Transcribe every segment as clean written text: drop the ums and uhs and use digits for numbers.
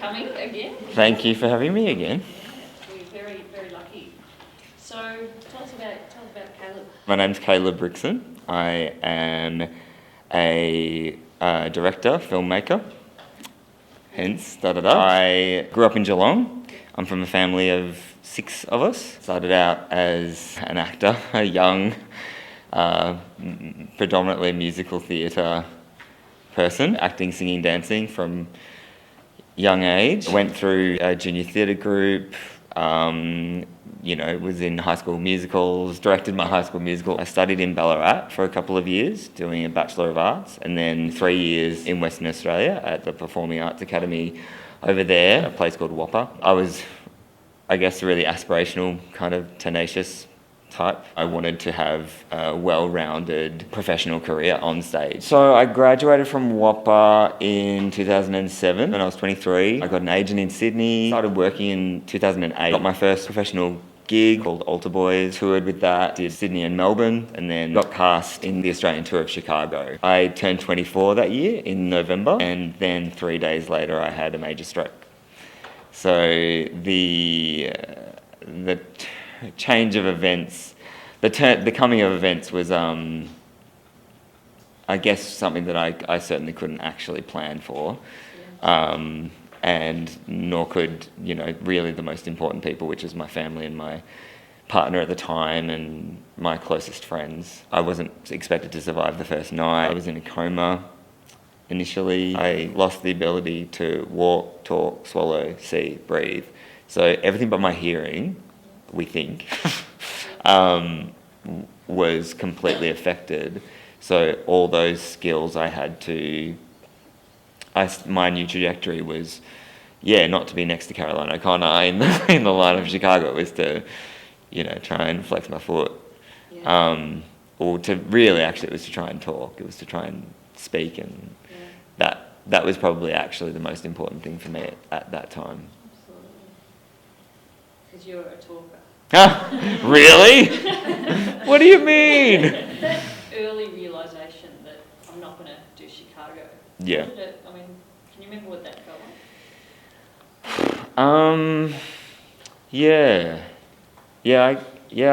coming again. Thank you for having me again. Yeah, we're very, very lucky. So tell us about Caleb. My name's Caleb Rickson. I am a director, filmmaker, hence da-da-da. I grew up in Geelong. I'm from a family of 6 of us. Started out as an actor, a young, predominantly musical theatre person, acting, singing, dancing from young age. Went through a junior theatre group, was in high school musicals, directed my high school musical. I studied in Ballarat for a couple of years, doing a Bachelor of Arts, and then 3 years in Western Australia at the Performing Arts Academy over there, a place called Whopper. I was, I guess, a really aspirational, kind of tenacious type. I wanted to have a well-rounded professional career on stage. So I graduated from Whopper in 2007 when I was 23. I got an agent in Sydney, started working in 2008. Got my first professional gig called Altar Boys, toured with that, did Sydney and Melbourne, and then got cast in the Australian tour of Chicago. I turned 24 that year in November, and then 3 days later I had a major stroke. So the change of events, the coming of events was, I guess, something that I certainly couldn't actually plan for, and nor could, really the most important people, which is my family and my partner at the time and my closest friends. I wasn't expected to survive the first night. I was in a coma initially. I lost the ability to walk, talk, swallow, see, breathe. So everything but my hearing, we think, was completely affected. So all those skills I had to, my new trajectory was, not to be next to Caroline O'Connor in the line of Chicago. It was to, try and flex my foot. Or to really, actually, it was to try and talk. It was to try and speak, and that was probably actually the most important thing for me at that time. Absolutely. Because you're a talker. Really? What do you mean? That early realisation that I'm not going to do Chicago. Yeah. Can you remember what that felt like?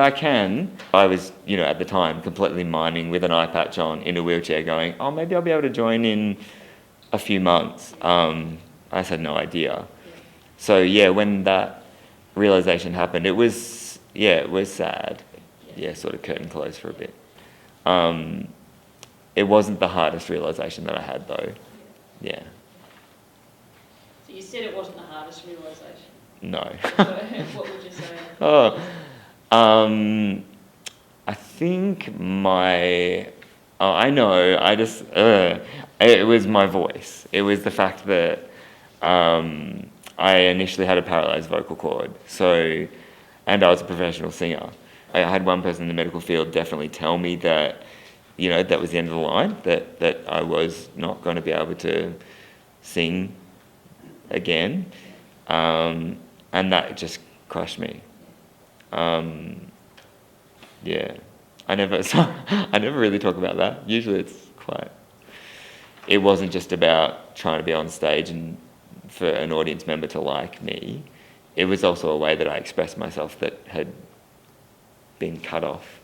I can. I was, at the time, completely miming with an eye patch on in a wheelchair going, oh, maybe I'll be able to join in a few months. I just had no idea. So, when that realisation happened, it was sad. Sort of curtain closed for a bit. It wasn't the hardest realisation that I had, though. Yeah. So you said it wasn't the hardest realisation. No. What would you say? I think it was my voice. It was the fact that I initially had a paralysed vocal cord, and I was a professional singer. I had one person in the medical field definitely tell me that, that was the end of the line, that I was not going to be able to sing again, and that just crushed me. I never really talk about that. Usually it wasn't just about trying to be on stage and for an audience member to like me. It was also a way that I expressed myself that had been cut off.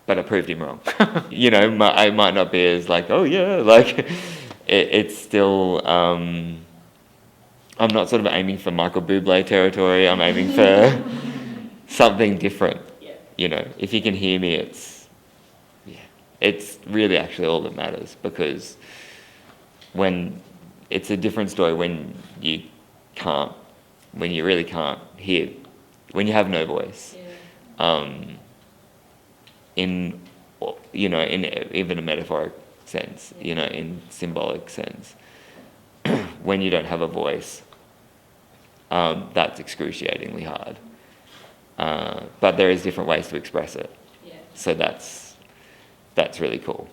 But I proved him wrong. I might not be as it's still, I'm not sort of aiming for Michael Bublé territory. I'm aiming for something different. If you can hear me, it's really actually all that matters, because it's a different story when you really can't hear, when you have no voice. In even a metaphoric sense, in symbolic sense, when you don't have a voice, that's excruciatingly hard. But there is different ways to express it. So that's really cool.